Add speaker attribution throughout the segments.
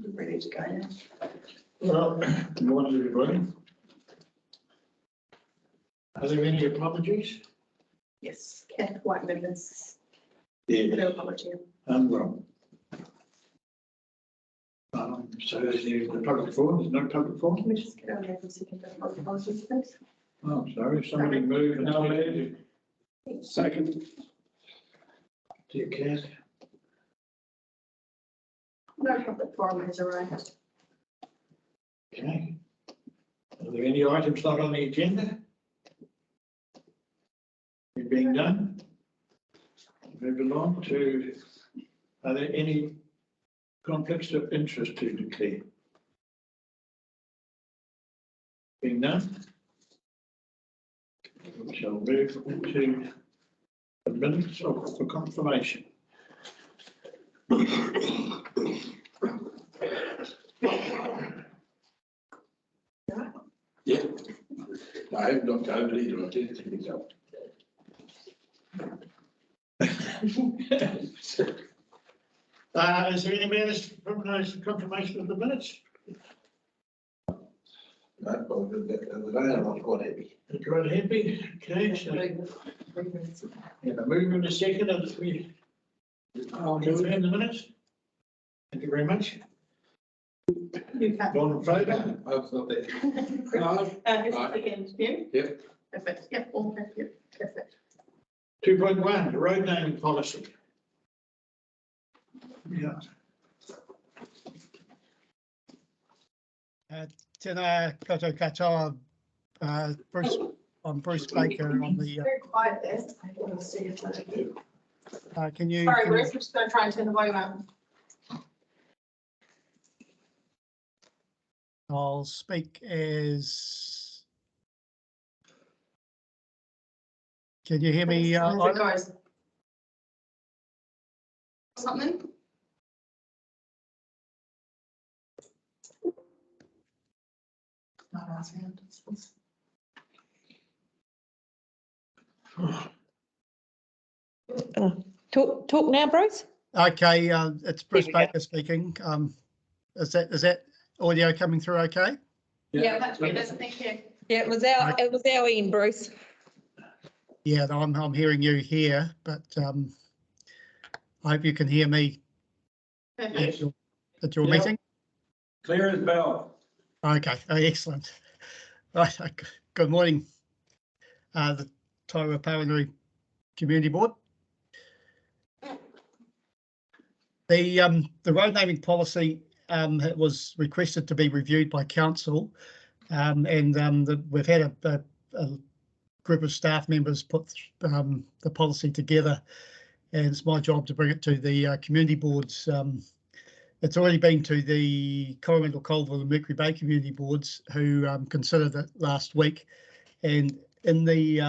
Speaker 1: Ready to go now.
Speaker 2: Well, good morning, everybody. Are there any apologies?
Speaker 1: Yes, Kath White members.
Speaker 2: Yeah.
Speaker 1: No apology.
Speaker 2: Well. So there's the public forum, there's no public forum?
Speaker 1: Can we just get on there and see if there's apologies, please?
Speaker 2: Oh, sorry, somebody moved and now there. Second. Dear Kath.
Speaker 1: No public forum has arrived.
Speaker 2: Okay. Are there any items not on the agenda? It being done. Move along to, are there any conflicts of interest to declare? Being done. We shall move into the minutes for confirmation.
Speaker 3: Yeah, I have not time either. I didn't think so.
Speaker 2: Is there any matters from those confirmation of the minutes?
Speaker 3: I thought that the other day I was quite happy.
Speaker 2: Quite happy, okay, so, yeah, the movement is second, and we, I'll go in the minutes. Thank you very much.
Speaker 1: You can.
Speaker 2: All in favour?
Speaker 3: I was not there.
Speaker 1: Again, you?
Speaker 3: Yep.
Speaker 1: Perfect, yep, all thank you, perfect.
Speaker 2: 2.1, the road naming policy. Yeah.
Speaker 4: Tēnā koutou katoa, Bruce, I'm Bruce Baker on the,
Speaker 1: Very quiet there. I don't want to see if I-
Speaker 4: can you?
Speaker 1: Sorry, Bruce, we're just going to try and turn the volume up.
Speaker 4: I'll speak as. Can you hear me?
Speaker 1: As it
Speaker 4: Ira?
Speaker 1: goes. Something? Not our hand.
Speaker 5: Talk now, Bruce.
Speaker 4: Okay, it's Bruce Baker speaking. Is that audio coming through okay?
Speaker 1: Yeah, that's good, thank you.
Speaker 5: Yeah, it was our Ian, Bruce.
Speaker 4: Yeah, I'm hearing you here, but I hope you can hear me
Speaker 1: Perfect.
Speaker 4: at your
Speaker 2: Yep.
Speaker 4: meeting.
Speaker 2: Clear as bell.
Speaker 4: Okay, excellent. Right, good morning, the Tairua-Pauanui Community Board. The road naming policy was requested to be reviewed by council, and we've had a group of staff members put the policy together, and it's my job to bring it to the community boards. It's already been to the Coromandel, Colville and Mercury Bay community boards, who considered it last week, and in the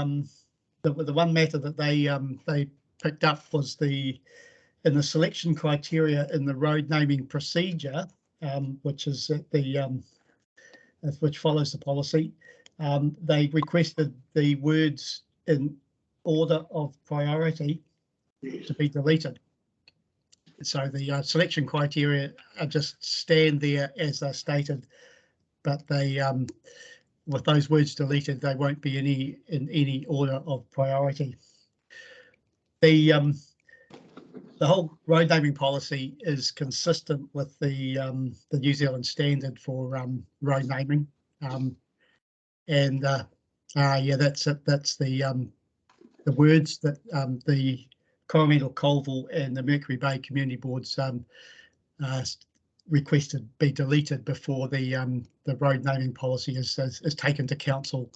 Speaker 4: one matter that they picked up was in the selection criteria in the road naming procedure, which is which follows the policy. They requested the words in order of priority to be deleted. So the selection criteria are just stand there as they're stated, but they, with those words deleted, they won't be in any order of priority. The whole road naming policy is consistent with the New Zealand standard for road naming, and yeah, that's it. That's the words that the Coromandel, Colville and the Mercury Bay community boards requested be deleted before the road naming policy is taken to council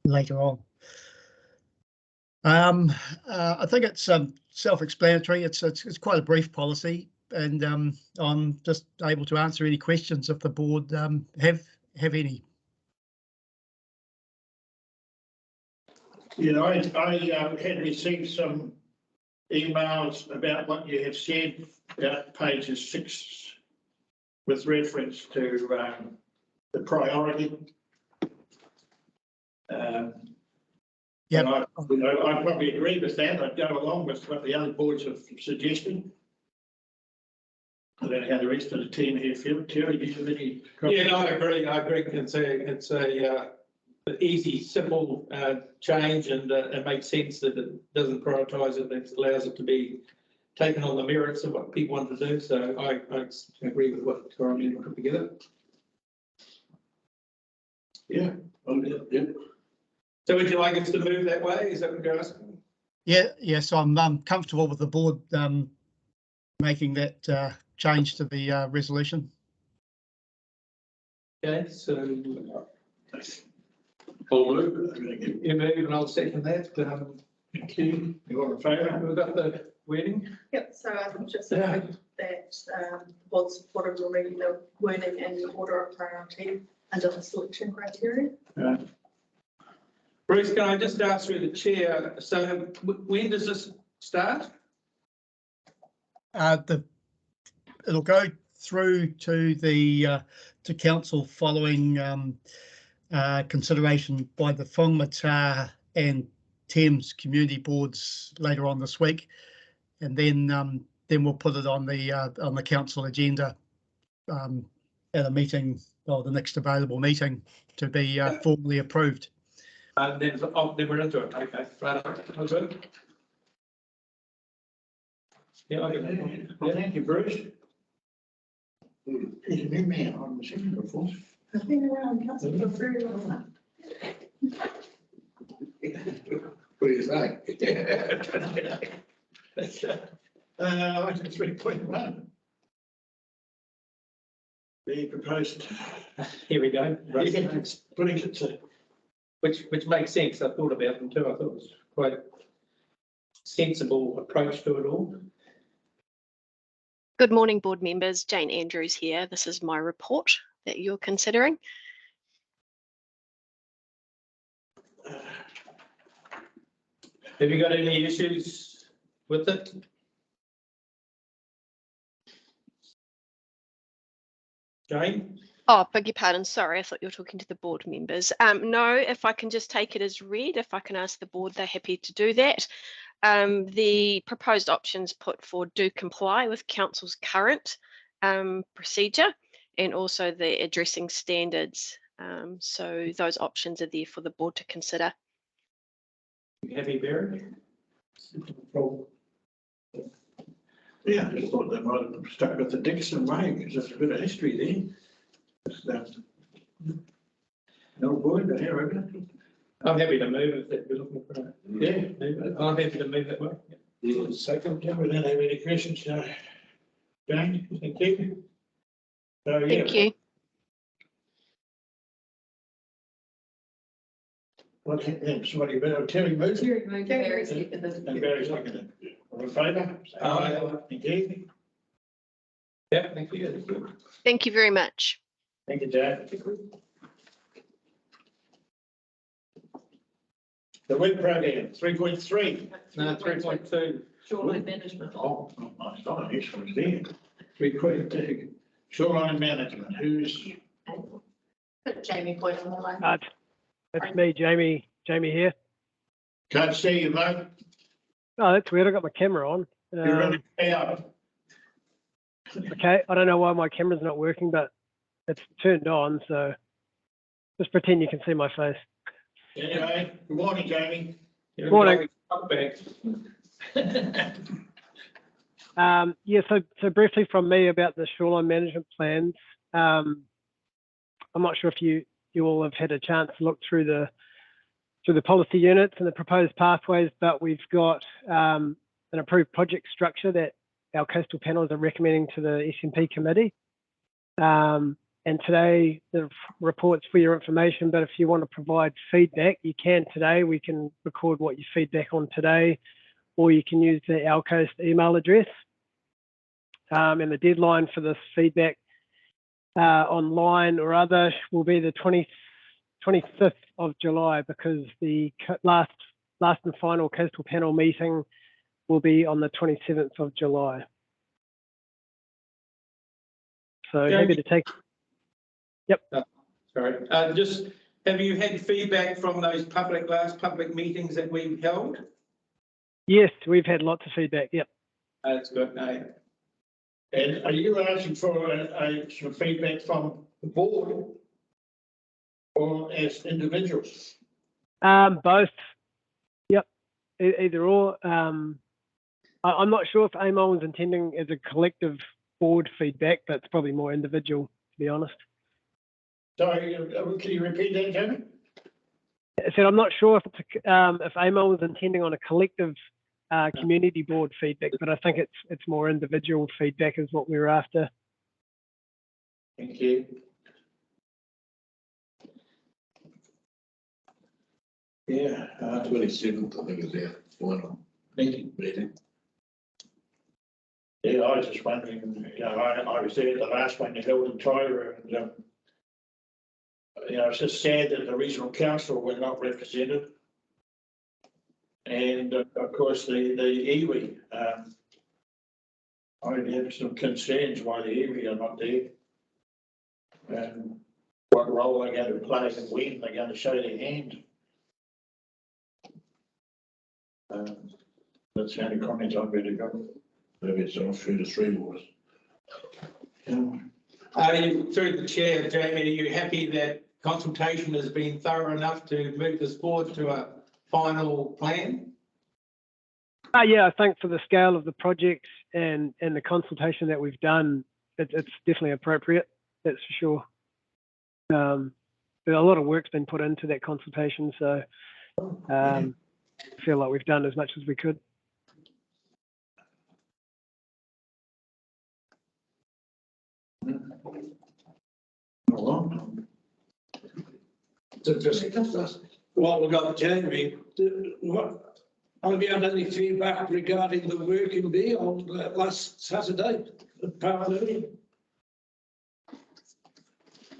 Speaker 4: later on. I think it's self-explanatory. It's quite a brief policy, and I'm just able to answer any questions if the board have any.
Speaker 2: You know, I had received some emails about what you have said about pages 6 with reference to the priority.
Speaker 4: Yeah,
Speaker 2: I probably agree with that. I'd go along with what the other boards have suggested. I don't know how the rest of the team here feel. Terry, do you have any?
Speaker 6: Yeah, no, I agree. It's a easy, simple change, and it makes sense that it doesn't prioritise it. It allows it to be taken on the merits of what people want to do. So I agree with what Tairua put together.
Speaker 3: Yeah. Yeah.
Speaker 6: So would you like us to move that way? Is that what you're asking?
Speaker 4: Yes, I'm comfortable with the board making that change to the resolution.
Speaker 6: Okay, so
Speaker 3: I'll move.
Speaker 6: you move and I'll second that.
Speaker 2: Thank you. You all in favour?
Speaker 6: We've got the wording.
Speaker 1: Yep, so I'm just saying that the board supported removing the wording and the order of priority under the selection criteria.
Speaker 6: Bruce, can I just ask through the chair, so when does this start?
Speaker 4: It'll go through to the to council following consideration by the Whangamata and Thames community boards later on this week, and then we'll put it on the council agenda at a meeting, or the next available meeting, to be formally approved.
Speaker 6: Then we're into it. Okay, right. That's good. Yeah, I get that.
Speaker 2: Well, thank you, Bruce. He's a new man. I haven't seen him before.
Speaker 1: I've been around council for a very long time.
Speaker 3: What do you say?
Speaker 2: Item 3.1. The proposed.
Speaker 6: Here we go.
Speaker 2: Putting it to.
Speaker 6: Which makes sense. I thought about them too. I thought it was quite a sensible approach to it all.
Speaker 7: Good morning, board members. Jane Andrews here. This is my report that you're considering.
Speaker 6: Have you got any issues with it? Jane?
Speaker 7: Oh, beg your pardon. Sorry, I thought you were talking to the board members. No, if I can just take it as read, if I can ask the board, they're happy to do that. The proposed options put forward do comply with council's current procedure and also the addressing standards. So those options are there for the board to consider.
Speaker 6: You happy, Barry?
Speaker 2: Yeah, I just thought they might have stuck with the Dixon way, because there's a bit of history there. No board, but here, isn't it?
Speaker 6: I'm happy to move if you're looking for it.
Speaker 2: Yeah.
Speaker 6: I'm happy to move that way.
Speaker 2: Second, we don't have any questions, so. Jane, thank you. So, yeah.
Speaker 7: Thank you.
Speaker 2: Well, somebody better, Terry moved.
Speaker 1: Terry moved, Barry seconded.
Speaker 2: And Barry seconded. All in favour?
Speaker 6: Aye.
Speaker 2: Thank you.
Speaker 6: Yeah, thank you.
Speaker 7: Thank you very much.
Speaker 2: Thank you, Jane. The WIG program, 3.3.
Speaker 6: No, 3.2.
Speaker 1: Shoreline management.
Speaker 2: Oh, I thought this was there. 3.2. Shoreline management, who's,
Speaker 1: Put Jamie Point on the line.
Speaker 8: That's me, Jamie here.
Speaker 2: can't see you, mate.
Speaker 8: Oh, that's weird. I got my camera on.
Speaker 2: You're running out.
Speaker 8: Okay, I don't know why my camera's not working, but it's turned on, so just pretend you can see my face.
Speaker 2: Anyway, good morning, Jamie.
Speaker 8: Morning. Yeah, so briefly from me about the shoreline management plans. I'm not sure if you all have had a chance to look through the policy units and the proposed pathways, but we've got an approved project structure that our coastal panels are recommending to the SMP committee. And today the report's for your information, but if you want to provide feedback, you can today. We can record what you feedback on today, or you can use the Alcoast email address. And the deadline for this feedback online or other will be the 25th of July, because the last and final coastal panel meeting will be on the 27th of July. So
Speaker 6: Jamie,
Speaker 8: happy to take. Yep.
Speaker 6: Sorry. Just have you had feedback from those last public meetings that we held?
Speaker 8: Yes, we've had lots of feedback. Yep.
Speaker 6: That's good. No.
Speaker 2: And are you asking for some feedback from the board or as individuals?
Speaker 8: Both. Yep, either or. I'm not sure if AMO was intending as a collective board feedback, but it's probably more individual, to be honest.
Speaker 2: Sorry, can you repeat that, Jamie?
Speaker 8: I said I'm not sure if AMO was intending on a collective community board feedback, but I think it's more individual feedback is what we were after.
Speaker 2: Thank you. Yeah,
Speaker 3: 27th, I think is our final meeting.
Speaker 2: Yeah, I was just wondering, I was there at the last one you held in Tairua, and it's just sad that the regional council were not represented. And of course, the iwi, I have some concerns why the iwi are not there. And what role they're going to play and when they're going to show their hand. That's the only comment I've better go.
Speaker 3: Maybe it's on through the three waters.
Speaker 6: Through the chair, Jamie, are you happy that consultation has been thorough enough to move this forward to a final plan?
Speaker 8: Yeah, I think for the scale of the project and the consultation that we've done, it's definitely appropriate. That's for sure. A lot of work's been put into that consultation, so I feel like we've done as much as we could.
Speaker 9: While we've got Jamie, have you had any feedback regarding the working bee on last Saturday at Pauanui?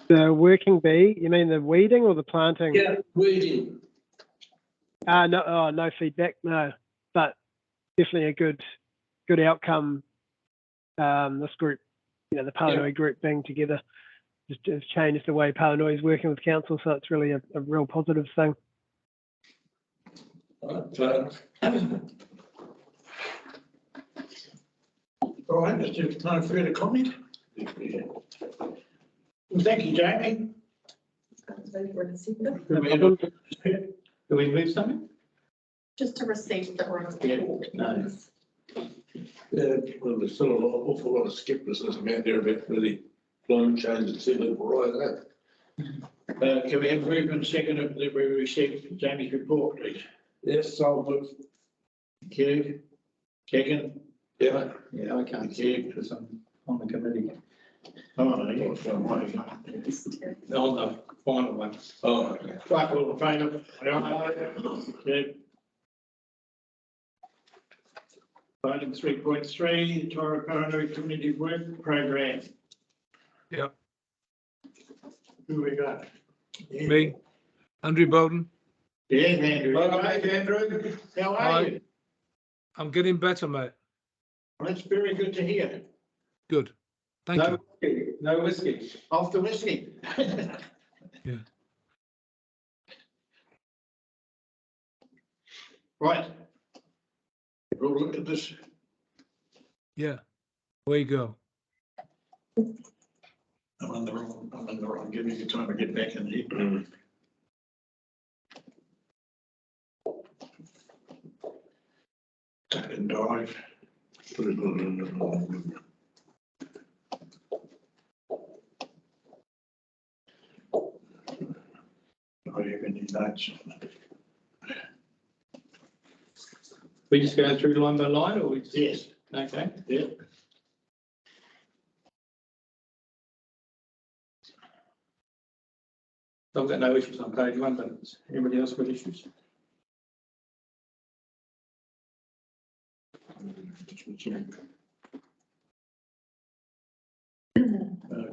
Speaker 8: The working bee, you mean the weeding or the planting?
Speaker 9: Yeah, weeding.
Speaker 8: No feedback, no, but definitely a good outcome. This group, the Pauanui group being together, just has changed the way Pauanui is working with council, so it's really a real positive thing.
Speaker 2: All right, there's no further comment. Thank you, Jamie.
Speaker 6: Do we move something?
Speaker 1: Just to receive the report.
Speaker 6: No.
Speaker 3: Well, there's still an awful lot of skepticism out there about really climate change and sea level rise.
Speaker 2: Can we have movement second that we received Jamie's report, please?
Speaker 9: Yes, I'll move.
Speaker 2: Thank you. Second.
Speaker 3: Yeah.
Speaker 6: Yeah, I can't see it because I'm on the committee.
Speaker 2: Oh, no, you're
Speaker 6: On the final one.
Speaker 3: Oh, okay.
Speaker 2: right, all in favour? Okay. Item 3.3, Tairua-Pauanui Community Board Program.
Speaker 10: Yep.
Speaker 2: Who we got? Yeah.
Speaker 10: Me, Andrew Bowden.
Speaker 2: Yeah, Andrew.
Speaker 6: Welcome, Andrew.
Speaker 2: How are
Speaker 10: Hi.
Speaker 2: you?
Speaker 10: I'm getting better, mate.
Speaker 2: Well, that's very good to hear.
Speaker 10: Good. Thank you.
Speaker 6: Whiskey, no whiskey.
Speaker 2: Off the whiskey.
Speaker 10: Yeah.
Speaker 2: Right. We'll look at this.
Speaker 10: Yeah. Away you go.
Speaker 2: I'm on the wrong. Give me the time to get back in here. Duck and dive.
Speaker 3: Put it on.
Speaker 2: I have any notes.
Speaker 6: We just going through line by line, or we just?
Speaker 2: Yes.
Speaker 6: Okay.
Speaker 2: Yeah.
Speaker 6: I've got no issues on page one, but everybody else got issues.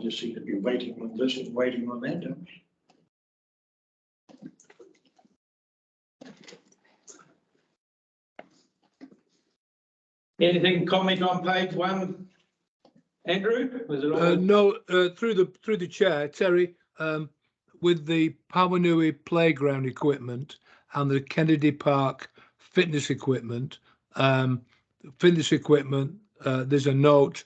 Speaker 2: Just seem to be waiting on this and waiting on that, don't we?
Speaker 6: Anything comment on page one, Andrew? Was it all?
Speaker 10: No, through the chair, Terry, with the Pauanui playground equipment and the Kennedy Park fitness equipment, there's a note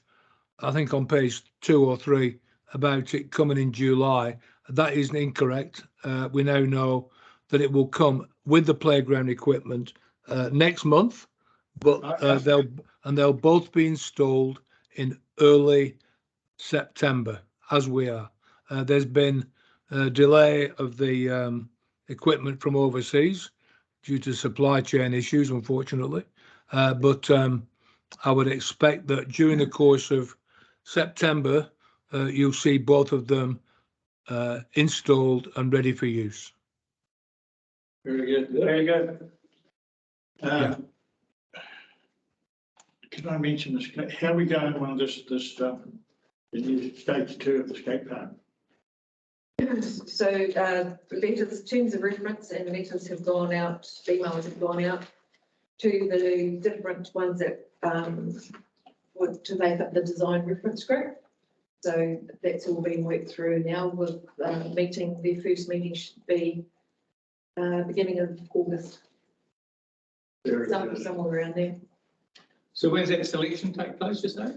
Speaker 10: I think on page 2 or 3 about it coming in July. That is incorrect. We now know that it will come with the playground equipment next month, but they'll both be installed in early September, as we are. There's been a delay of the equipment from overseas due to supply chain issues, unfortunately. But I would expect that during the course of September, you'll see both of them installed and ready for use.
Speaker 6: Very good.
Speaker 2: Very good.
Speaker 10: Yeah.
Speaker 2: Can I mention this? How are we going on this in stage 2 of the skate park?
Speaker 11: So letters, terms of reference and letters have gone out, emails have gone out to the different ones that would to make up the design reference group. So that's all being worked through now with meeting. Their first meeting should be beginning of August. Somewhere around there.
Speaker 6: So where's that selection take place, you say?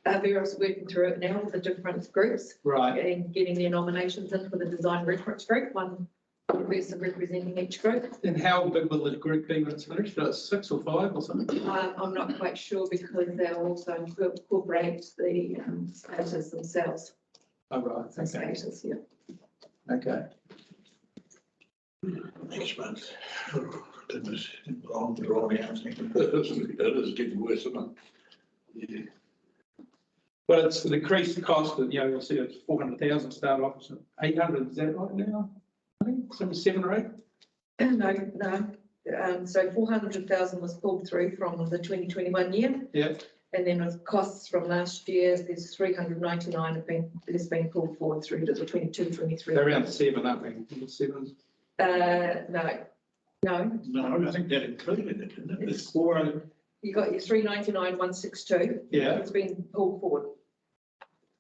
Speaker 11: Vera's working through it now with the different groups.
Speaker 6: Right.
Speaker 11: And getting their nominations in for the design reference group, one person representing each group.
Speaker 6: And how big will the group be when it's finished? 6 or 5 or something?
Speaker 11: I'm not quite sure because they'll also incorporate the status themselves.
Speaker 6: Oh, right.
Speaker 11: The status, yeah.
Speaker 6: Okay.
Speaker 2: Next month. Goodness, long drawn out.
Speaker 3: That is getting worse, isn't it? Yeah.
Speaker 6: Well, it's the increased cost that, you'll see it's 400,000 start off, so 800, is that right now? I think 7 or 8?
Speaker 11: No. So 400,000 was pulled through from the 2021 year.
Speaker 6: Yeah.
Speaker 11: And then with costs from last year, there's 399 has been pulled forward through to the 22-23.
Speaker 6: They're around 7, aren't we? 7.
Speaker 11: No.
Speaker 2: I think that included it, didn't it? It's 4.
Speaker 11: You got your 399,162.
Speaker 6: Yeah.
Speaker 11: It's been pulled forward.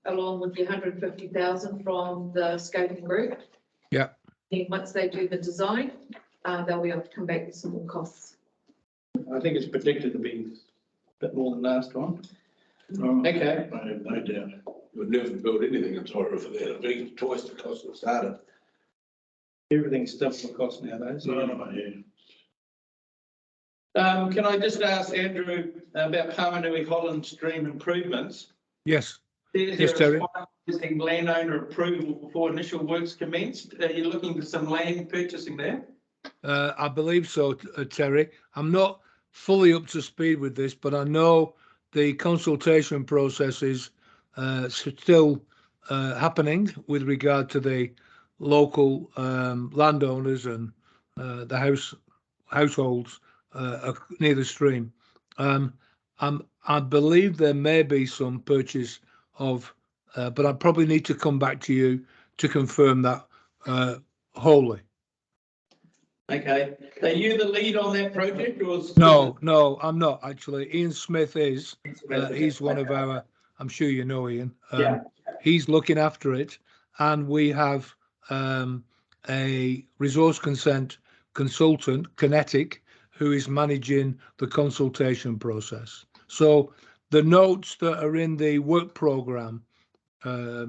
Speaker 11: Along with the 150,000 from the scoping group.
Speaker 10: Yeah.
Speaker 11: Then once they do the design, they'll be able to come back with some more costs.
Speaker 6: I think it's predicted to be a bit more than last time. Okay.
Speaker 2: I have no doubt.
Speaker 3: We've never built anything in Tairua for that. I think it's twice the cost it started.
Speaker 6: Everything's double the cost nowadays.
Speaker 2: Yeah.
Speaker 6: Can I just ask Andrew about Pauanui Holland Stream improvements?
Speaker 10: Yes.
Speaker 6: Yes,
Speaker 10: Terry.
Speaker 6: Landowner approval before initial works commenced. Are you looking for some land purchasing there?
Speaker 10: I believe so, Terry. I'm not fully up to speed with this, but I know the consultation process is still happening with regard to the local landowners and the households near the stream. I believe there may be some purchase of, but I probably need to come back to you to confirm that wholly.
Speaker 6: Okay. Are you the lead on that project or?
Speaker 10: No, I'm not actually. Ian Smith is. He's one of our, I'm sure you know Ian.
Speaker 6: Yeah.
Speaker 10: He's looking after it, and we have a resource consent consultant, Kinetic, who is managing the consultation process. So the notes that are in the work programme,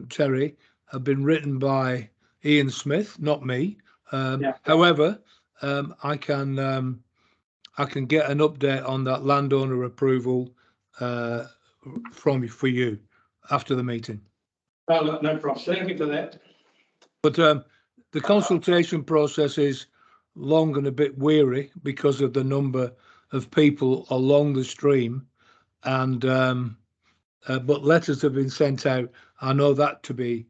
Speaker 10: Terry, have been written by Ian Smith, not me. However, I can get an update on that landowner approval for you after the meeting.
Speaker 6: Oh, look, no problem. Thank you for that.
Speaker 10: But the consultation process is long and a bit weary because of the number of people along the stream, and but letters have been sent out. I know that to be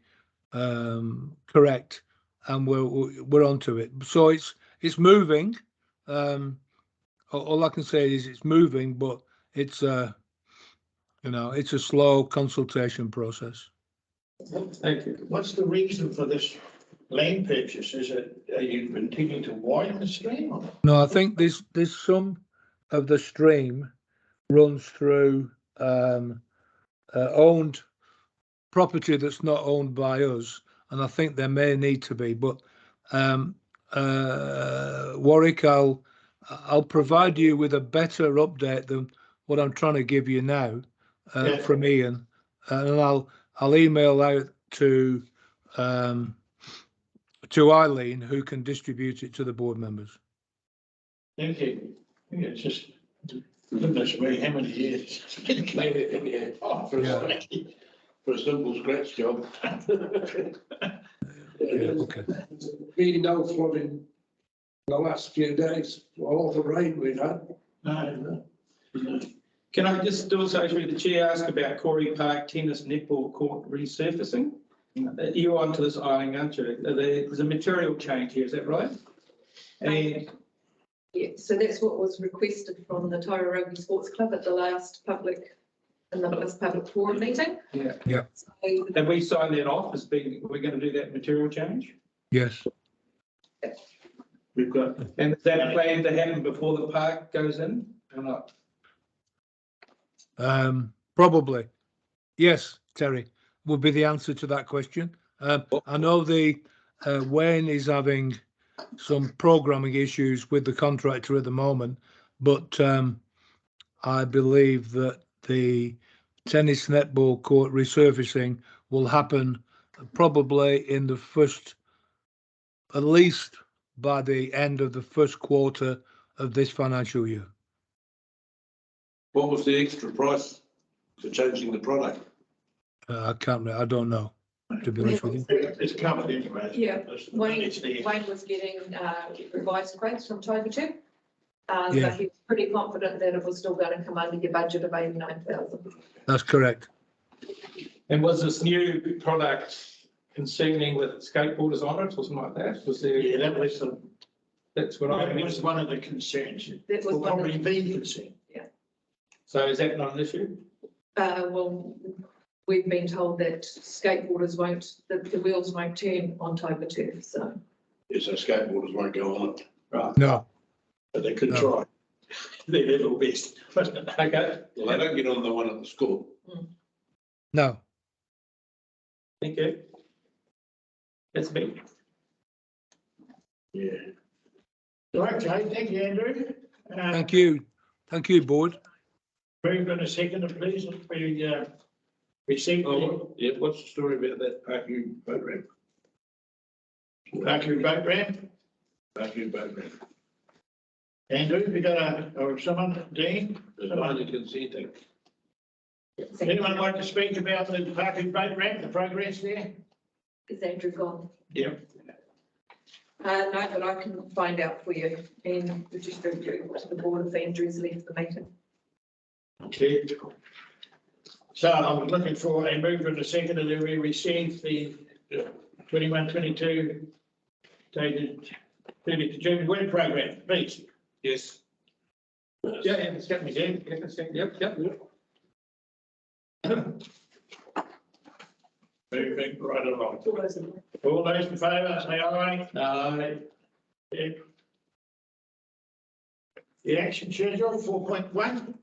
Speaker 10: correct, and we're onto it. So it's moving. All I can say is it's moving, but it's it's a slow consultation process.
Speaker 6: Thank you.
Speaker 2: What's the reason for this land purchase? Are you intending to widen the stream? Or?
Speaker 10: No, I think there's some of the stream runs through owned property that's not owned by us, and I think there may need to be. But Warwick, I'll provide you with a better update than what I'm trying to give you now from Ian and I'll email out to Eileen, who can distribute it to the board members.
Speaker 2: Thank you. Yeah, it's just, goodness me, how many years?
Speaker 3: Yeah, for a simple scratch job.
Speaker 10: Yeah, okay.
Speaker 9: Been no flooding the last few days, all the rain we've had.
Speaker 2: No.
Speaker 6: Can I just also, through the chair, ask about Corey Park Tennis Netball Court resurfacing? You're onto this, Eileen, aren't you? There's a material change here, is that right? And
Speaker 11: Yeah, so that's what was requested from the Tairua Sports Club at the last public forum meeting.
Speaker 6: yeah,
Speaker 11: So
Speaker 6: and we signed that off as being, we're going to do that material change?
Speaker 10: Yes.
Speaker 2: We've got,
Speaker 6: And is that planned to happen before the park goes in or not?
Speaker 10: Probably. Yes, Terry, would be the answer to that question. I know the Wayne is having some programming issues with the contractor at the moment, but I believe that the tennis netball court resurfacing will happen probably in the first, at least by the end of the first quarter of this financial year.
Speaker 3: What was the extra price for changing the product?
Speaker 10: I don't know, to be honest with you.
Speaker 2: it's covered anyway.
Speaker 11: Yeah, Wayne
Speaker 2: It's there.
Speaker 11: was getting revised quotes from Tairua.
Speaker 10: Yeah.
Speaker 11: But he was pretty confident that it was still going to come under your budget of 89,000.
Speaker 10: That's correct.
Speaker 6: And was this new product concerning with skateboarders on it or something like that? Was there?
Speaker 2: Yeah, that was the,
Speaker 6: That's what I
Speaker 2: that
Speaker 6: mean.
Speaker 2: was one of the concerns.
Speaker 11: That was
Speaker 2: Or
Speaker 11: one of
Speaker 2: probably the concern.
Speaker 6: So is that not an issue?
Speaker 11: Well, we've been told that skateboarders won't, the wheels won't turn on Tairua turf, so.
Speaker 3: Yes, so skateboarders won't go on it.
Speaker 2: Right,
Speaker 10: No,
Speaker 2: but they could
Speaker 10: No.
Speaker 2: try. Their level best.
Speaker 6: Okay,
Speaker 3: Well, they don't get on the one at the school.
Speaker 10: no.
Speaker 6: thank you. That's me.
Speaker 2: Yeah. Okay, thank you, Andrew.
Speaker 10: Thank you. Thank you, board.
Speaker 2: Move in a second, please. We received the
Speaker 3: Oh, yeah, what's the story about that parking boat ramp?
Speaker 2: Parking boat ramp.
Speaker 3: Parking boat ramp.
Speaker 2: Andrew, we got or someone, Dean?
Speaker 3: There's only consenting.
Speaker 2: Anyone like to speak about the parking boat ramp, the progress there?
Speaker 11: Is Andrew gone?
Speaker 2: Yep.
Speaker 11: No, but I can find out for you and distribute to the board if Andrew's left the meeting.
Speaker 2: Okay. So I'm looking for a move in a second, and then we received the 21-22 dated 30th of June work program, please.
Speaker 6: Yes.
Speaker 2: Yeah, it's got me there.
Speaker 6: Yep.
Speaker 2: Moving right along.
Speaker 1: All those in
Speaker 2: All those in favour, say aye.
Speaker 6: Aye.
Speaker 2: Yeah. The action schedule, 4.1.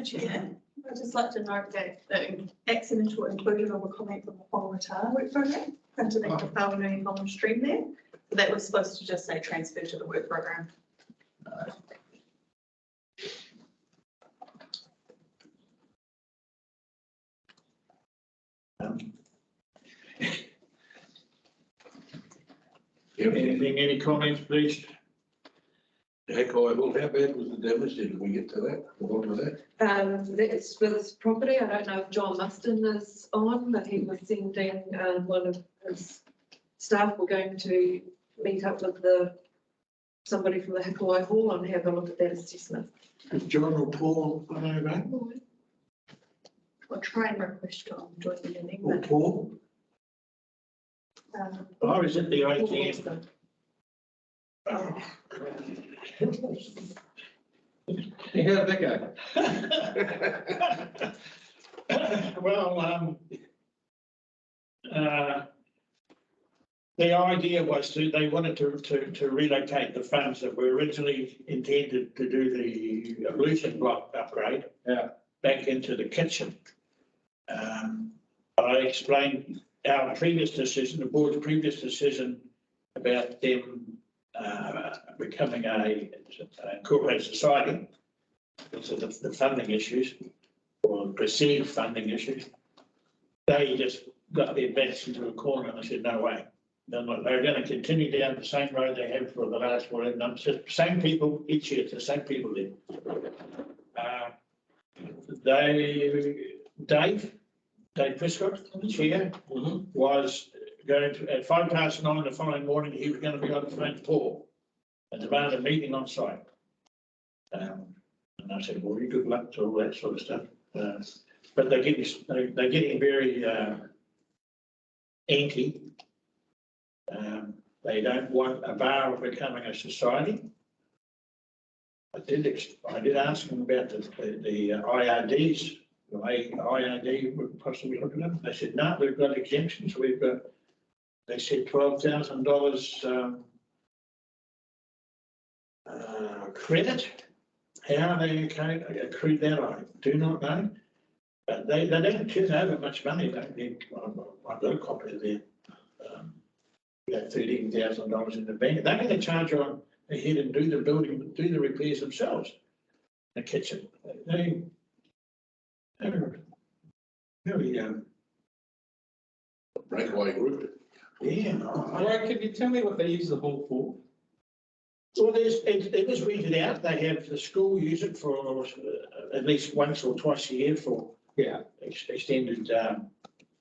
Speaker 1: Chair, I'd just like to note that the accidental inclusion of a comment from the Tairua work program underneath the Tairua-Pauanui common stream there. That was supposed to just say transfer to the work program.
Speaker 2: Anything, any comments, please?
Speaker 3: Hikuai, well, how bad was the damage? Did we get to that? The bottom of that?
Speaker 11: That's for this property. I don't know if John Muston is on, but he was sending, one of his staff were going to meet up with somebody from the Hikuai Hall and have a look at that assessment.
Speaker 2: Is John or Paul available?
Speaker 1: I'll try and request John to join the meeting.
Speaker 2: Or
Speaker 1: but,
Speaker 2: Paul? Or is it the ATM? Oh.
Speaker 6: How did that go?
Speaker 2: Well, the idea was they wanted to relocate the funds that were originally intended to do the ablution block upgrade. Back into the kitchen. I explained our previous decision, the board's previous decision about them becoming a incorporated society, because of the funding issues. or perceived funding issues, they just got their backs into a corner and they said, no way. They're going to continue down the same road they have for the last 11 months. Same people each year, it's the same people there. Dave Prescott, the chair, was going to, at 9:05 the following morning, he was going to be on the phone to Paul and demand a meeting on site. And I said, well, good luck to all that sort of stuff. But they're getting very anti. They don't want a bar becoming a society. I did ask them about the IRDs. The IRD would possibly look at them. They said, no, we've got exemptions. They said $12,000 credit. How they accrue that, I do not know. But they don't turn over much money, don't they? I've got a copy of their $13,000 in the bank. They're going to charge on ahead and do the repairs themselves. The kitchen. They're really
Speaker 3: Breakaway group.
Speaker 2: yeah.
Speaker 6: Right, can you tell me what they use the hall for?
Speaker 2: Well, it was rented out. They have the school use it for at least once or twice a year for extended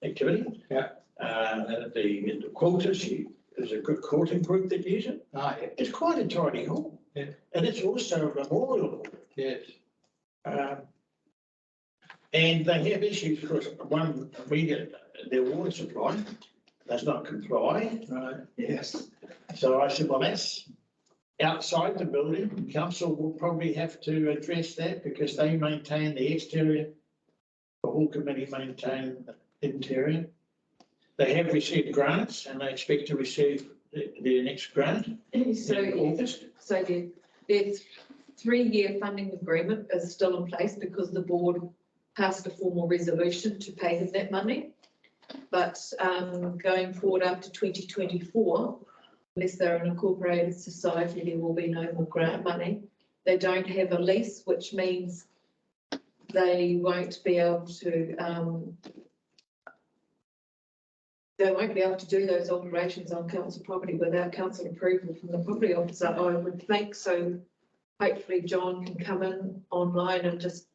Speaker 2: activity.
Speaker 6: Yeah.
Speaker 2: The quilters, there's a good quilting group that use it.
Speaker 6: Ah, yeah.
Speaker 2: It's quite a tidy hall.
Speaker 6: Yeah.
Speaker 2: And it's also a memorial hall.
Speaker 6: Yes.
Speaker 2: And they have issues because one, their water supply does not comply.
Speaker 6: Right.
Speaker 2: Yes. So I said, well, that's outside the building. Council will probably have to address that because they maintain the exterior. The hall committee maintain the interior. They have received grants and they expect to receive their next grant in August.
Speaker 11: So their 3-year funding agreement is still in place because the board passed a formal resolution to pay them that money. But going forward after 2024, unless they're an incorporated society, there will be no more grant money. They don't have a lease, which means they won't be able to do those alterations on council property without council approval from the property officer, I would think. So hopefully John can come in online and just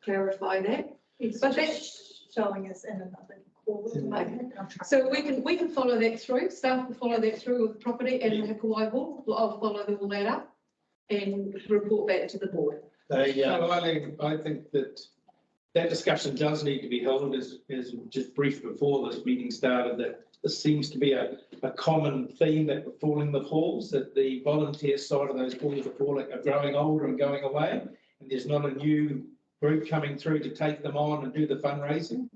Speaker 11: clarify that. But that's
Speaker 1: showing us in another call.
Speaker 11: so we can follow that through. Staff will follow that through with property and the Hikuai Hall. I'll follow all that up and report back to the board.
Speaker 6: So I think that discussion does need to be held, as just briefed before this meeting started, that this seems to be a common theme that we're falling the halls, that the volunteer side of those halls are growing older and going away, and there's not a new group coming through to take them on and do the fundraising.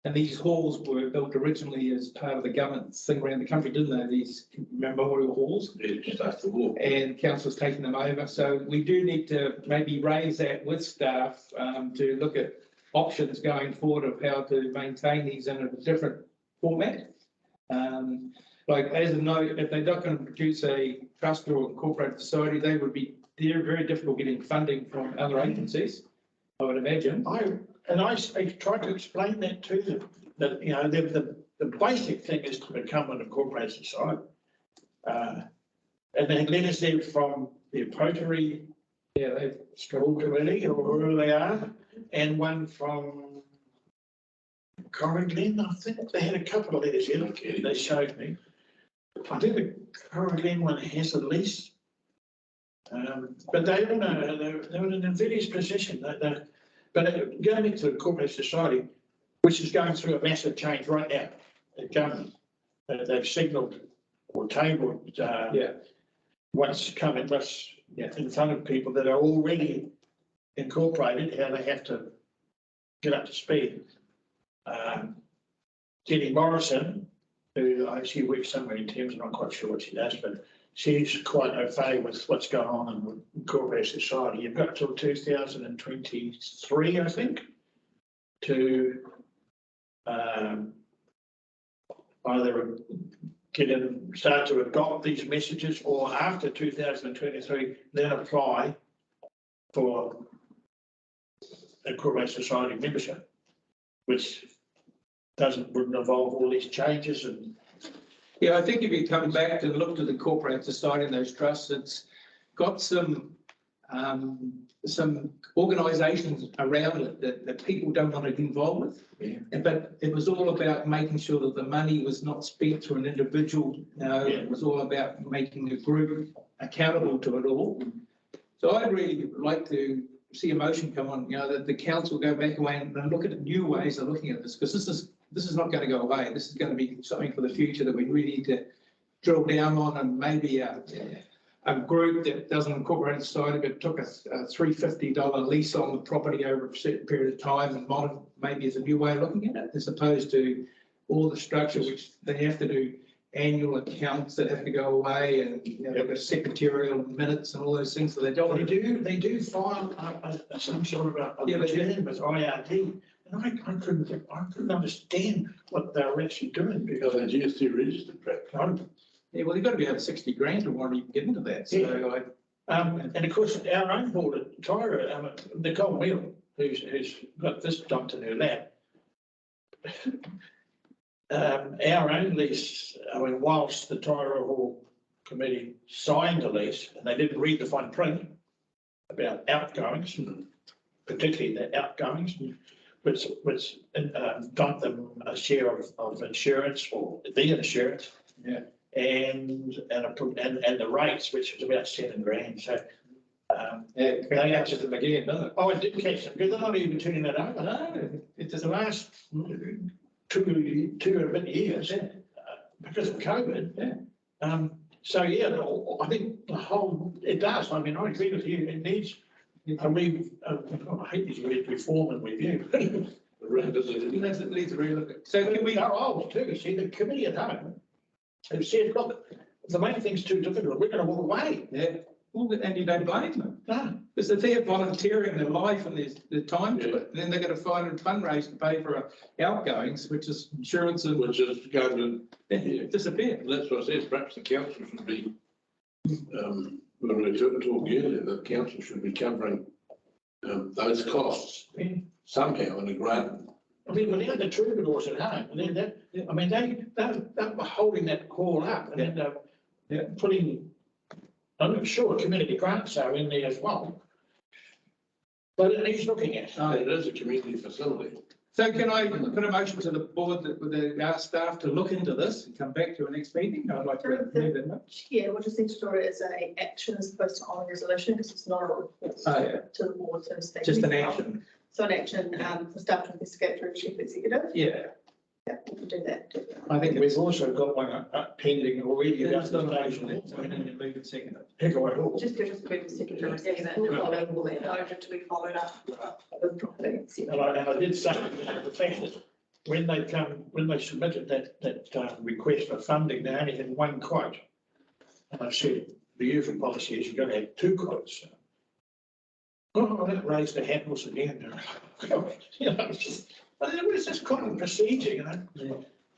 Speaker 6: And these halls were built originally as part of the government's thing around the country, didn't they? These memorial halls.
Speaker 3: Yeah, just after the war.
Speaker 6: And council's taking them over. So we do need to maybe raise that with staff to look at options going forward of how to maintain these in a different format. Like as a note, if they're not going to produce a trust or incorporated society, they're very difficult getting funding from other agencies, I would imagine.
Speaker 2: I tried to explain that to them, that, you know, the basic thing is to become an incorporated society. And they led us there from the Pottery School Committee or wherever they are, and one from Corriglen. I think they had a couple of letters here. They showed me. I think the Corriglen one has a lease. But they were in an invidious position. But going into the corporate society, which is going through a massive change right now, the government, they've signalled or tabled what's coming, what's in front of people that are already incorporated, how they have to get up to speed. Jenny Morrison, who she works somewhere in Thames, I'm not quite sure what she does, but she's quite au fait with what's going on in incorporated society. You've got till 2023, I think, to either start to adopt these messages, or after 2023, then apply for Hikuai Society membership, which wouldn't involve all these changes and.
Speaker 6: Yeah, I think if you come back and look to the corporate society and those trusts, it's got some organisations around it that people don't want to get involved with.
Speaker 2: Yeah.
Speaker 6: But it was all about making sure that the money was not spent to an individual. It was all about making the group accountable to it all. So I'd really like to see a motion come on, that the council go back away and look at new ways of looking at this, because this is not going to go away. This is going to be something for the future that we really need to drill down on, and maybe a group that doesn't incorporate society but took a $350 lease on the property over a certain period of time and maybe is a new way of looking at it, as opposed to all the structure which they have to do annual accounts that have to go away, and they've got secretarial minutes and all those things. So they don't.
Speaker 2: They do file some sort of a return with IRT, and I couldn't understand what they were actually doing because
Speaker 3: Because they're GST registered, right?
Speaker 6: Yeah, well, you've got to be over 60 grand to want to even get into that. So
Speaker 2: and of course our own board at Tairua, Nicole Wheel, who's got this dumped in her lap. Our own lease, whilst the Tairua Committee signed the lease, and they didn't read the fine print about outgoings, particularly the outgoings, which dumped them a share of insurance or the insurance.
Speaker 6: Yeah.
Speaker 2: And the rates, which was about $7,000. So
Speaker 6: it catches them again, doesn't it?
Speaker 2: oh, it did catch them because they're not even turning that over.
Speaker 6: No,
Speaker 2: It's the last two and a bit years because of COVID.
Speaker 6: Yeah.
Speaker 2: So yeah, I think the whole it does. I mean, I agree with you. It needs I hate these words, reform and review.
Speaker 6: It needs a relook. So can we?
Speaker 2: They're old too. See, the committee at home have said, look, the main thing's too difficult. We're going to walk away.
Speaker 6: Yeah. Well, and you don't blame them.
Speaker 2: No.
Speaker 6: Because if they're volunteering their life and there's the time to it, then they're going to find a fundraise to pay for outgoings, which is insurance and
Speaker 3: Which is going to
Speaker 6: disappear.
Speaker 3: That's what I said, perhaps the council should be, when we talked earlier, the council should be covering those costs somehow in a grant.
Speaker 2: I mean, when they had the troubadours at home, and then I mean, they were holding that call up and then putting, I'm sure community grants are in there as well. But it needs looking at.
Speaker 3: It is a community facility.
Speaker 6: So can I put a motion to the board that with our staff to look into this and come back to our next meeting? I'd like to move that much.
Speaker 1: Yeah, we'll just need to do it as a action as opposed to on a resolution, because it's not a report to the board, so to speak.
Speaker 6: Just an action.
Speaker 1: So an action for staff to investigate through the chief executive.
Speaker 6: Yeah.
Speaker 1: Yeah, we can do that.
Speaker 6: I think
Speaker 2: We've also got one pending already.
Speaker 6: That's not an action. We need to move it second.
Speaker 2: Hikuai Hall.
Speaker 1: Just give us the moving secretary, over to be followed up with properly.
Speaker 2: And I did say the fact that when they submitted that request for funding, they only had one quote. And I said, the usual policy is you're going to have two quotes. Oh, that raised the handles again. It was just common procedure,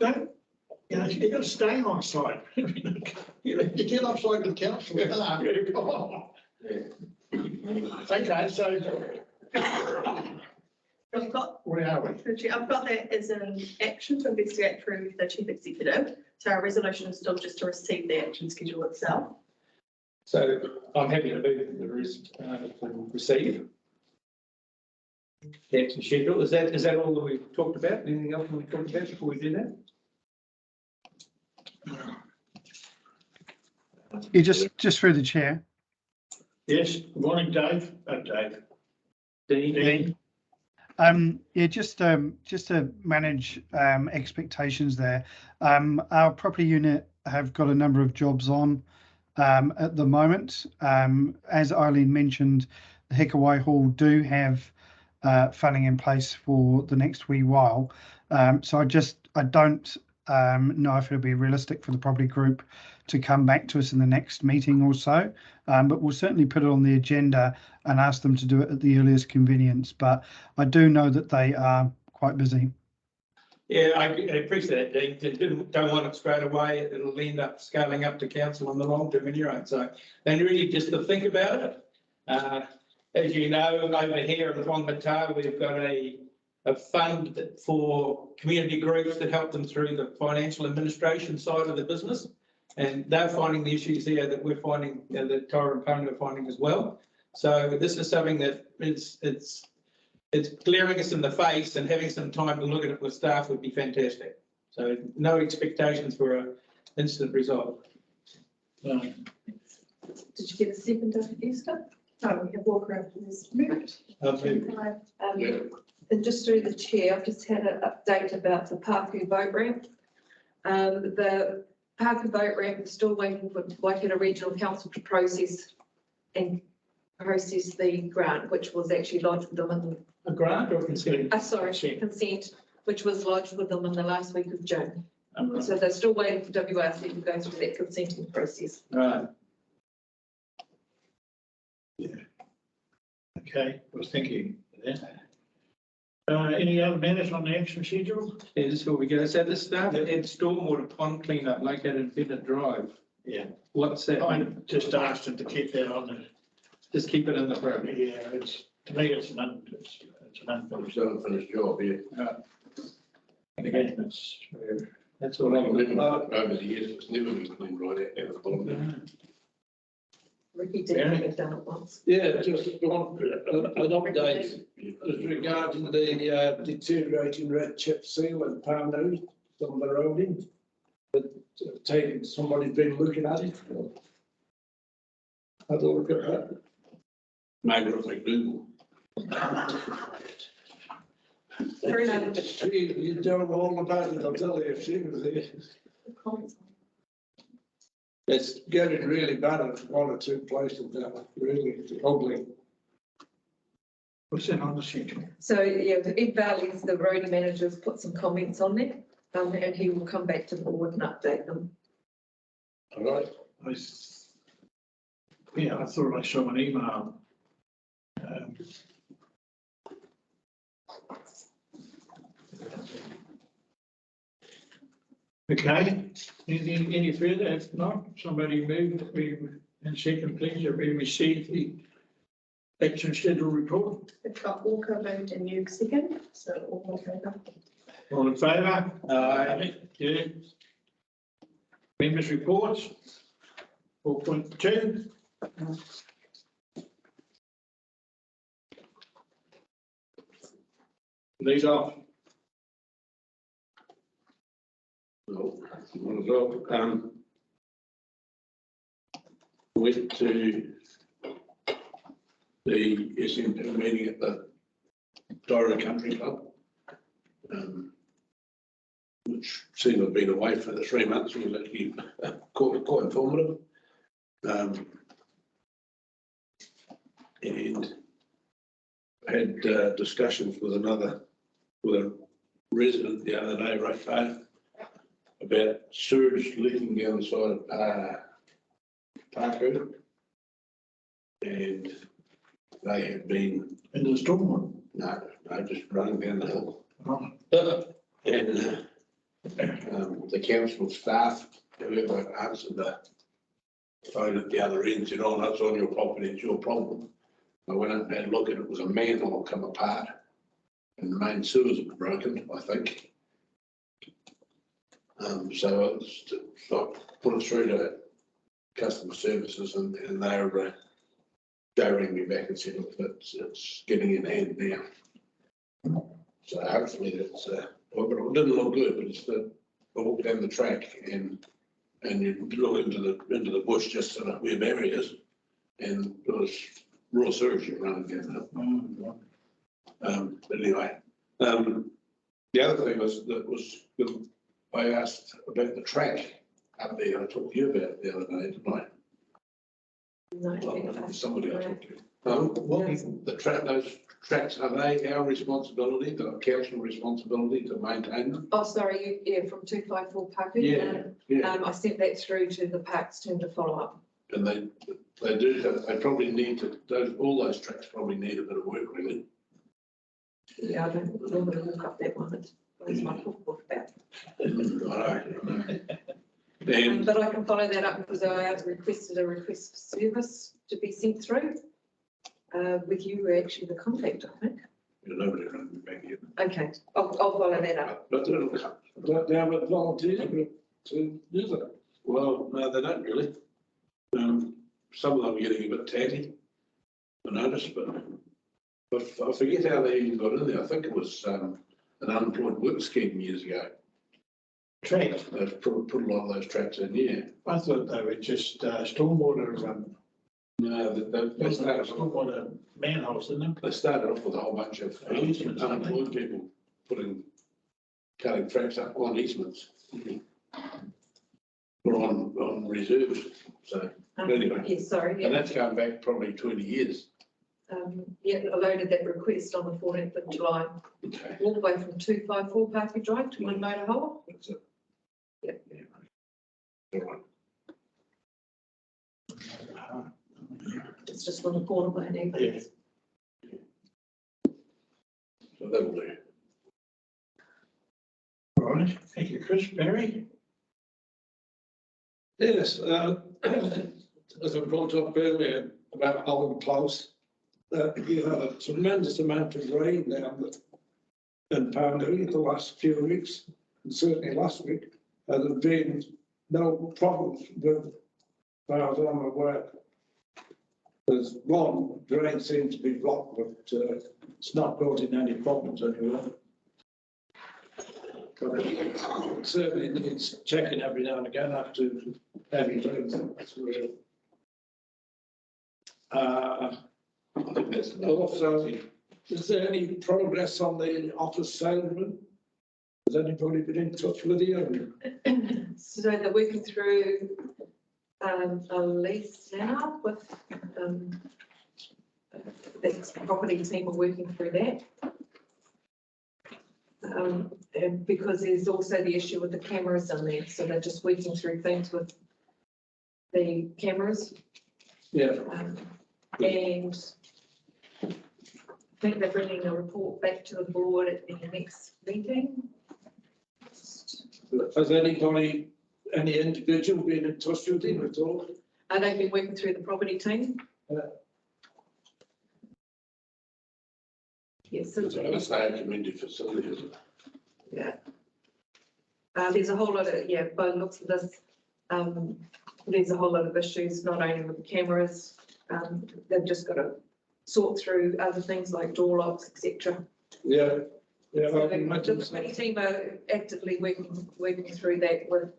Speaker 2: Don't, you've got to stay on site. You get off site with the council. Okay, so.
Speaker 1: I've got,
Speaker 2: Where are we?
Speaker 1: I've got that as an action to investigate through the chief executive. So our resolution is still just to receive the action schedule itself.
Speaker 6: So I'm happy to move the rest to receive. The action schedule. Is that all that we've talked about? Anything else we talked about before we do that?
Speaker 12: You just through the chair.
Speaker 2: Yes, good morning, Dave. Dave.
Speaker 6: Dean.
Speaker 12: Yeah, just to manage expectations there. Our property unit have got a number of jobs on at the moment. As Eileen mentioned, the Hikuai Hall do have funding in place for the next wee while. So I don't know if it'll be realistic for the property group to come back to us in the next meeting or so, but we'll certainly put it on the agenda and ask them to do it at the earliest convenience. But I do know that they are quite busy.
Speaker 6: Yeah, I appreciate that, Dean. Don't want it straight away. It'll end up scaling up to council in the long term anyway. So they really just to think about it. as you know, over here in Whangatā, we've got a fund for community groups that help them through the financial administration side of the business. And they're finding the issues there that we're finding, that Tairua-Pauanui are finding as well. So this is something that it's glaring us in the face, and having some time to look at it with staff would be fantastic. So no expectations for an instant result.
Speaker 1: Did you get a second, Esther? Oh, we have Walker who's moved.
Speaker 3: Yeah.
Speaker 11: And just through the chair, I've just had an update about the Pāku boat ramp. The Pāku boat ramp is still waiting for Waikato Regional Council to process the grant, which was actually lodged with them in
Speaker 6: A grant or consent?
Speaker 11: consent, which was lodged with them in the last week of June. So they're still waiting for WRC to go through that consenting process.
Speaker 6: Right.
Speaker 2: Okay, well, thank you for that. Any other matters on the action schedule?
Speaker 6: Yeah, just before we go, so the staff had stormwater pond cleanup located in Bennett Drive.
Speaker 2: Yeah.
Speaker 6: What's that?
Speaker 2: I just asked them to keep that on the,
Speaker 6: Just keep it in the program.
Speaker 2: yeah, it's, to me, it's an unfinished
Speaker 3: job, yeah.
Speaker 2: again, it's,
Speaker 6: That's all I'm looking at.
Speaker 3: Over the years, it's never been cleaned right out there at the bottom.
Speaker 11: Ricky didn't get done at once.
Speaker 9: Yeah, just want an update as regarding the deteriorating red chip seal and Pauanui, some of the roading. But somebody's been looking at it. Have a look at that.
Speaker 3: Maybe it'll make Google.
Speaker 9: You know all about it, I'll tell you if she was there. It's getting really bad at one or two places now, really ugly.
Speaker 2: what's that on the schedule?
Speaker 11: So, yeah, Ed Valley's, the roadie manager's put some comments on there, and he will come back to the board and update them.
Speaker 9: All right.
Speaker 2: Yeah, I thought I saw an email. Okay, any further? If not, somebody move that we, and second please, that we receive the action schedule report.
Speaker 1: We've got Walker moved and you second, so all in favour.
Speaker 2: All in favour? Aye. Yeah. Members' reports. 4.2. Lead off.
Speaker 3: No, one as well. Went to the SMP meeting at the Tairua Country Club, which seemed to have been away for the 3 months. It was actually quite informative. And had discussions with a resident the other day, right, about sewage leaking down the side of Pāku. And they have been
Speaker 2: In the storm.
Speaker 3: no, just running down the hill.
Speaker 2: Oh.
Speaker 3: And the council staff, whoever answered the phone at the other end, said, "Oh, that's on your property, it's your problem." I went up and had a look, and it was a manhole come apart, and the main sewers were broken, I think. So I put it through to customer services, and they're rang me back and said, "Look, it's getting in hand now." So hopefully that's well, but it didn't look good, but it's I walked down the track and you look into the bush just sort of where Barry is, and there was raw sewage running down there. But anyway, the other thing was I asked about the track up there. I talked to you about it the other day, didn't I?
Speaker 11: No,
Speaker 3: Somebody I talked to. What the track? Those tracks, are they our responsibility, the council responsibility to maintain them?
Speaker 11: oh, sorry, yeah, from 254 Pāku.
Speaker 3: Yeah.
Speaker 11: I sent that through to the parks team to follow up.
Speaker 3: And they do. They probably need to. All those tracks probably need a bit of work, really.
Speaker 11: Yeah, I don't normally look up that one. It's my book about.
Speaker 3: And
Speaker 11: But I can follow that up because I have requested a request for service to be sent through. with you were actually the contact, I think.
Speaker 3: Nobody rang me back yet.
Speaker 11: Okay, I'll follow that up.
Speaker 3: But it'll come.
Speaker 9: But they haven't volunteered to do that.
Speaker 3: Well, no, they don't really. Some of them are getting a bit tatty, I noticed, but I forget how they even got in there. I think it was an unemployed work scheme years ago.
Speaker 2: Tracks.
Speaker 3: They've put a lot of those tracks in, yeah.
Speaker 2: I thought they were just stormwater,
Speaker 3: No, they started off,
Speaker 2: stormwater manholes, didn't they?
Speaker 3: they started off with a whole bunch of unemployed people cutting tracks up on easements. Or on reserves, so, anyway.
Speaker 11: Yes, sorry,
Speaker 3: And
Speaker 11: yeah.
Speaker 3: that's going back probably 20 years.
Speaker 11: Yeah, I loaded that request on the 14th of July,
Speaker 3: Okay.
Speaker 11: all the way from 254 Parky Drive to One Motor Hole.
Speaker 3: That's it.
Speaker 11: Yeah.
Speaker 3: All right.
Speaker 11: It's just on the corner by an
Speaker 2: Yeah.
Speaker 3: So that'll do.
Speaker 2: All right, thank you, Chris. Barry?
Speaker 9: Yes, as I brought up earlier about Holland Close, you had a tremendous amount of rain down in Pauanui the last few weeks, and certainly last week. There have been no problems with, as far as I'm aware. There's one drain seems to be blocked, but it's not causing any problems anywhere. But it certainly needs checking every now and again after heavy rains. That's real. Also, is there any progress on the office salesman? Has anybody been in touch with you?
Speaker 11: So they're working through a lease now with the property team are working through that. And because there's also the issue with the cameras in there, so they're just working through things with the cameras.
Speaker 9: Yeah.
Speaker 11: And I think they're bringing a report back to the board at the next meeting.
Speaker 9: Has anybody, any individual been in touch with him at all?
Speaker 11: And they've been working through the property team. Yes. So
Speaker 3: It's a community facility, isn't it?
Speaker 11: yeah. There's a whole lot of, yeah, by the looks of this, there's a whole lot of issues, not only with the cameras, they've just got to sort through other things like door locks, etc.
Speaker 9: Yeah. Yeah,
Speaker 11: So
Speaker 9: I can
Speaker 11: the
Speaker 9: imagine.
Speaker 11: committee team are actively working through that with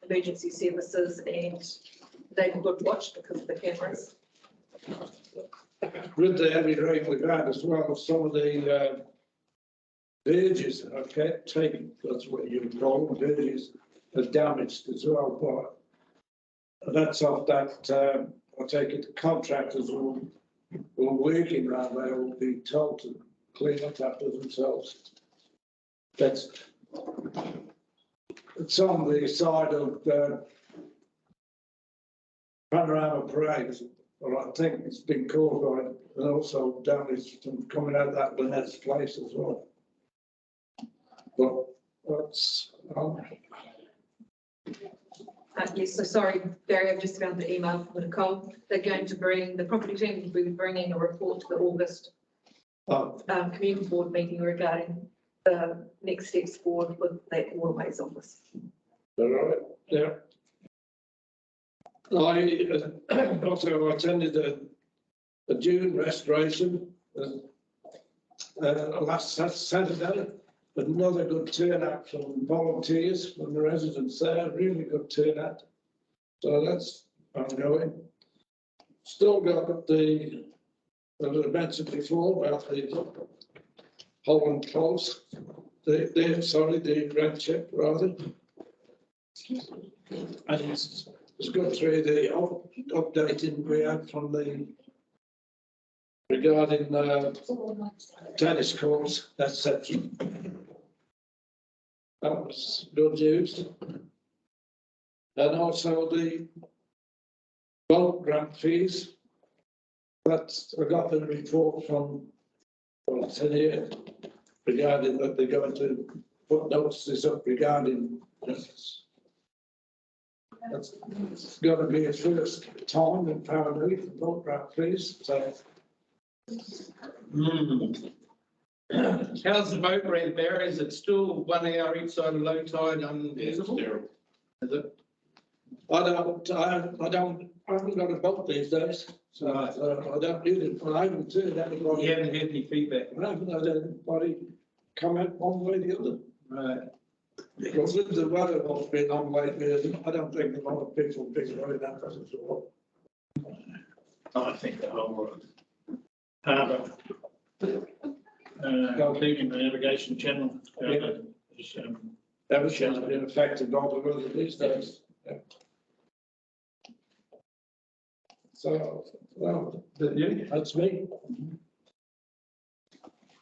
Speaker 11: emergency services, and they've got watched because of the cameras.
Speaker 9: With the heavy rain we've had as well, some of the verges are kept taken, that's what you would call them, verges are damaged as well, but that's off that, I take it the contractors will working around there will be told to clean up after themselves. That's, it's on the side of Panorama Parade. Well, I think it's been caused by it, and also damage from coming out that Lynette's place as well. But that's,
Speaker 11: Yes, so sorry, Barry, I've just found the email from Nicole. They're going to bring, the property team will be bringing a report to the August community board meeting regarding the next steps forward with that waterways office.
Speaker 9: all right, yeah. I also attended a June restoration last Saturday. Another good turnout from volunteers, from the residents there, really good turnout. So that's ongoing. Still got the, as I mentioned before, about the Holland Close, the red chip rather. And it's gone through the updating we had from the regarding tennis courts, etc. That was good news. And also the bulk grant fees. That's, I got the report from, well, it's in here, regarding that they're going to put notices up regarding this. That's going to be a first time in Pauanui for bulk grant fees, so
Speaker 6: How's the boat ramp there? Is it still 1 hour each side of low tide
Speaker 3: Yeah, it's
Speaker 6: unusable?
Speaker 3: terrible.
Speaker 6: Is it?
Speaker 9: I haven't got a boat these days, so I don't need it, but I haven't turned anybody.
Speaker 6: You haven't had any feedback?
Speaker 9: I haven't had anybody comment one way or the other.
Speaker 6: Right.
Speaker 9: Because with the weather what's been on lately, I don't think a lot of people pick it up that at all.
Speaker 2: I think the whole harbour, including the navigation channel, is,
Speaker 9: That was just been affected by the weather these days. Yeah. So, well, that's me.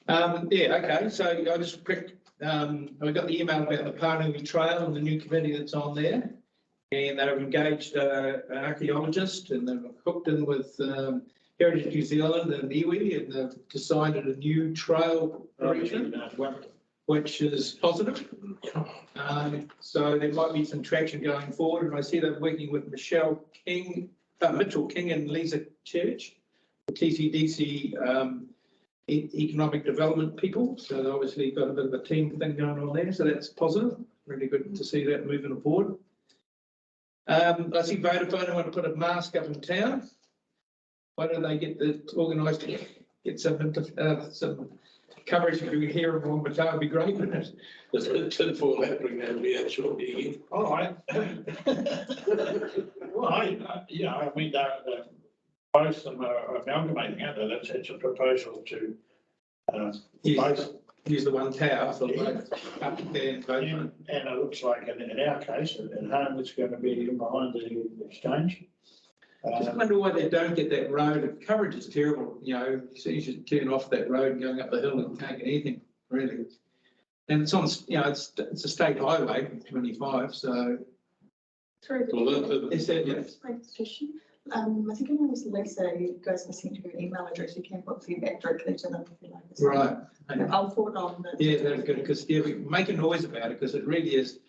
Speaker 6: Yeah, okay, so I just I got the email about the Pauanui Trail and the new committee that's on there. And they've engaged an archaeologist and they've hooked in with Heritage New Zealand and iwi, and they've decided a new trail region, which is positive. So there might be some traction going forward, and I see they're working with Mitchell King and Lisa Church, the TCDC economic development people. So they obviously got a bit of a team thing going on there, so that's positive. Really good to see that moving forward. I see Vodafone want to put a mask up in town. Why don't they get organised to get some coverage between here and Wangata? Would be great, wouldn't it?
Speaker 3: There's a tinfoil happening there, we had shortly again.
Speaker 2: all right. Well, I mean, both of them are amalgamating, aren't they? That's a proposal to
Speaker 6: Use the one tower for both up there and Vodafone.
Speaker 2: And it looks like in our case, at home, it's going to be behind the exchange.
Speaker 6: Just wonder why they don't get that road. The coverage is terrible, you know, so you should turn off that road and going up the hill and can't get anything, really. And it's on, you know, it's a state highway, 25, so.
Speaker 1: Through the.
Speaker 3: Well,
Speaker 6: Is that, yes?
Speaker 1: My question. I think it was Lisa, you guys can send her email address, you can put feedback directly to them if you like.
Speaker 6: Right.
Speaker 1: I'll forward on the.
Speaker 6: Yeah, that's good, because we make a noise about it, because it really is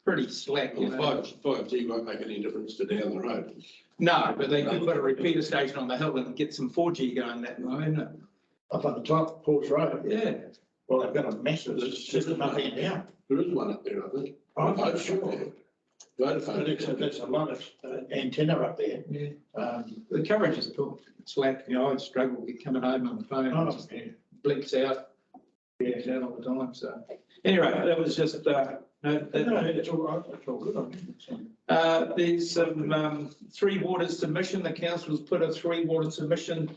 Speaker 6: pretty slack, you know.
Speaker 3: 5G won't make any difference to down the road.
Speaker 6: No, but they could put a repeater station on the hill and get some 4G going that way, isn't it?
Speaker 2: Up on the top, Paul's Road.
Speaker 6: Yeah.
Speaker 2: Well, they've got a massive system up here now.
Speaker 3: There is one up there, I think.
Speaker 2: I'm sure.
Speaker 3: Vodafone.
Speaker 2: There's a lot of antenna up there.
Speaker 6: Yeah. The coverage is slack, you know, I struggle with coming home on the phone.
Speaker 2: Oh,
Speaker 6: It just
Speaker 2: yeah.
Speaker 6: blinks out. Yeah, out all the time, so. Anyway, that was just,
Speaker 2: It's all right, it's all good.
Speaker 6: there's some Three Waters submission. The council's put a Three Water submission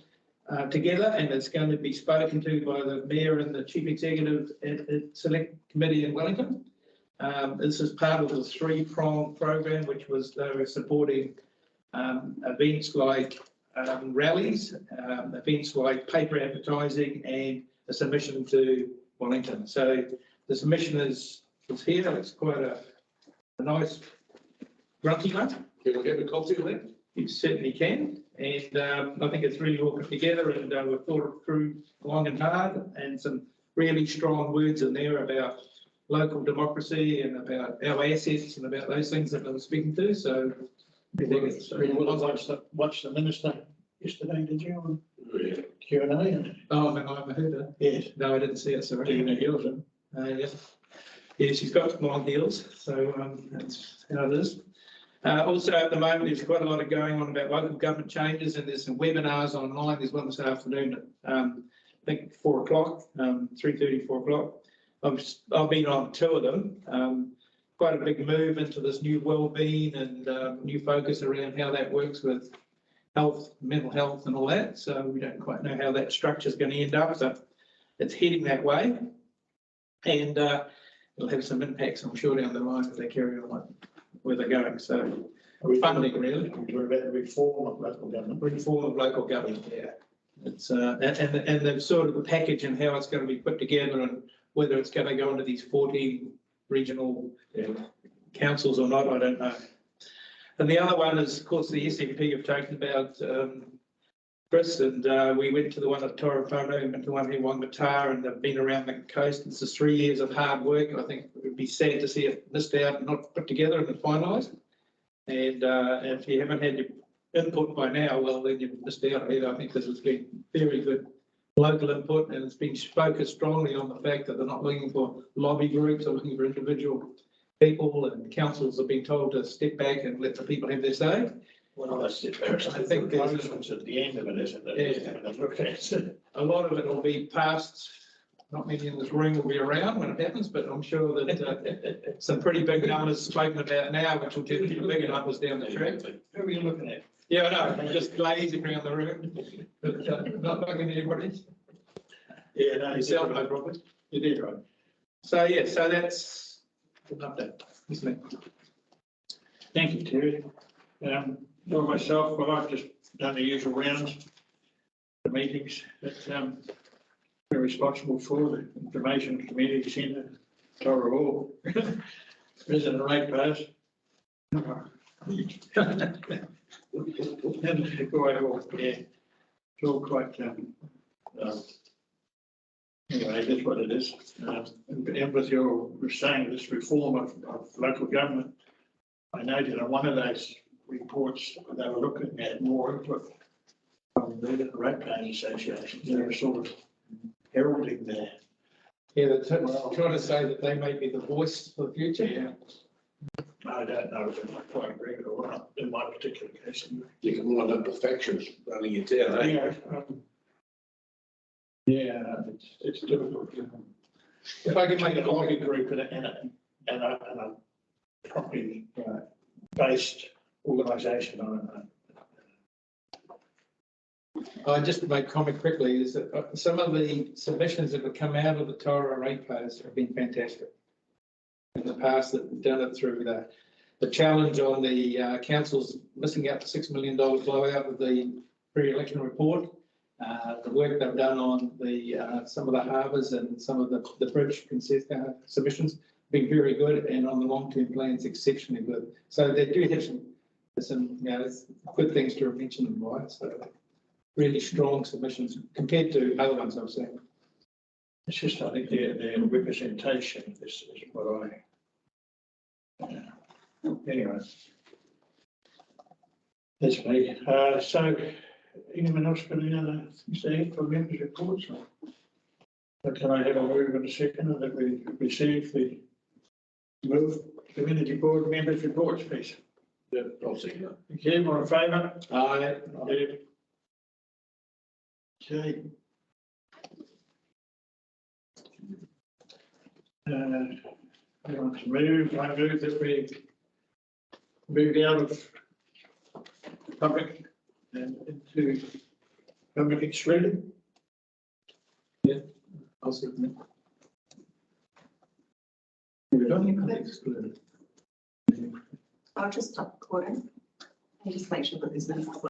Speaker 6: together, and it's going to be spoken to by the mayor and the chief executive at select committee in Wellington. This is part of the three-pronged program, which was they were supporting events like rallies, events like paper advertising, and a submission to Wellington. So the submission is here. It's quite a nice grunty one.
Speaker 3: Can we have a copy of that?
Speaker 6: You certainly can. And I think it's really well put together, and we've thought it through long and hard, and some really strong words in there about local democracy and about our assets and about those things that I was speaking to. So I think it's really well.
Speaker 2: I watched the minister yesterday, did you, on
Speaker 3: Yeah.
Speaker 2: Q&A?
Speaker 6: Oh, I haven't heard it.
Speaker 2: Yes.
Speaker 6: No, I didn't see it, sorry.
Speaker 2: Doing the heels and
Speaker 6: Yeah, she's got long heels, so that's how it is. Also, at the moment, there's quite a lot of going on about local government changes, and there's some webinars online. There's one this afternoon at, I think, 4 o'clock, 3:30, 4 o'clock. I've been on 2 of them. Quite a big move into this new wellbeing and new focus around how that works with health, mental health and all that. So we don't quite know how that structure is going to end up. So it's heading that way. And it'll have some impacts, I'm sure, down the line if they carry on where they're going. So funding, really.
Speaker 2: We're talking about the reform of local government.
Speaker 6: Reform of local government, yeah. It's and the sort of the package and how it's going to be put together, and whether it's going to go into these 14 regional councils or not, I don't know. And the other one is, of course, the SNP have talked about, Chris, and we went to the one at Tairua-Pauanui, went to one here, Wangata, and they've been around the coast. It's just 3 years of hard work. I think it would be sad to see it missed out and not put together and finalised. And if you haven't had your input by now, well, then you've missed out here. I think this has been very good local input, and it's been focused strongly on the fact that they're not looking for lobby groups, they're looking for individual people, and councils have been told to step back and let the people have their say.
Speaker 2: Well, I think there's ones at the end of it, isn't it?
Speaker 6: Yeah.
Speaker 2: Look at it.
Speaker 6: A lot of it will be past, not many in this room will be around when it happens, but I'm sure that some pretty big numbers spoken about now, which will get bigger numbers down the track.
Speaker 2: Who are you looking at?
Speaker 6: Yeah, I know, I'm just glazing around the room, but not looking at anybody.
Speaker 2: Yeah, no,
Speaker 6: Yourself, no problem.
Speaker 2: You did right.
Speaker 6: So, yeah, so that's an update. Yes, ma'am.
Speaker 2: Thank you, Terry. For myself, well, I've just done the usual rounds, the meetings that we're responsible for, the Information Community Centre, Tairua-Pauanui, Resident Ratepayers. And Hikuai, yeah, it's all quite, anyway, that's what it is. And with your saying this reform of local government, I noted on one of those reports, they were looking at more input from the ratepaying associations. They were sort of heralding there.
Speaker 6: Yeah, they're trying to say that they may be the voice for the future.
Speaker 2: Yeah. I don't know if I quite agree with it or not in my particular case.
Speaker 3: You can wind up with factions running it down, eh?
Speaker 2: Yeah, it's difficult.
Speaker 6: If I can make
Speaker 2: a
Speaker 6: it
Speaker 2: lobby group and a properly based organisation on it.
Speaker 6: I just make comment quickly is that some of the submissions that have come out of the Tairua ratepayers have been fantastic. In the past, that we've done it through the challenge on the council's missing out the $6 million blowout of the pre-election report. The work they've done on the some of the harbours and some of the bridge submissions have been very good, and on the long-term plans exceptionally good. So they do have some good things to mention them, right? So really strong submissions compared to other ones I've seen.
Speaker 2: It's just, I think their representation is what I, anyway. That's me. So anyone else got any other things to add for members' reports? Or can I have a move in a second that we receive the move community board members' reports, please?
Speaker 3: Yeah, I'll see you.
Speaker 2: Okay, all in favour?
Speaker 6: Aye.
Speaker 2: Okay. I want to move, I move that we move out of public and into public excluded.
Speaker 6: Yeah, I'll see you. We don't need to exclude.
Speaker 1: I'll just stop recording and just make sure that there's no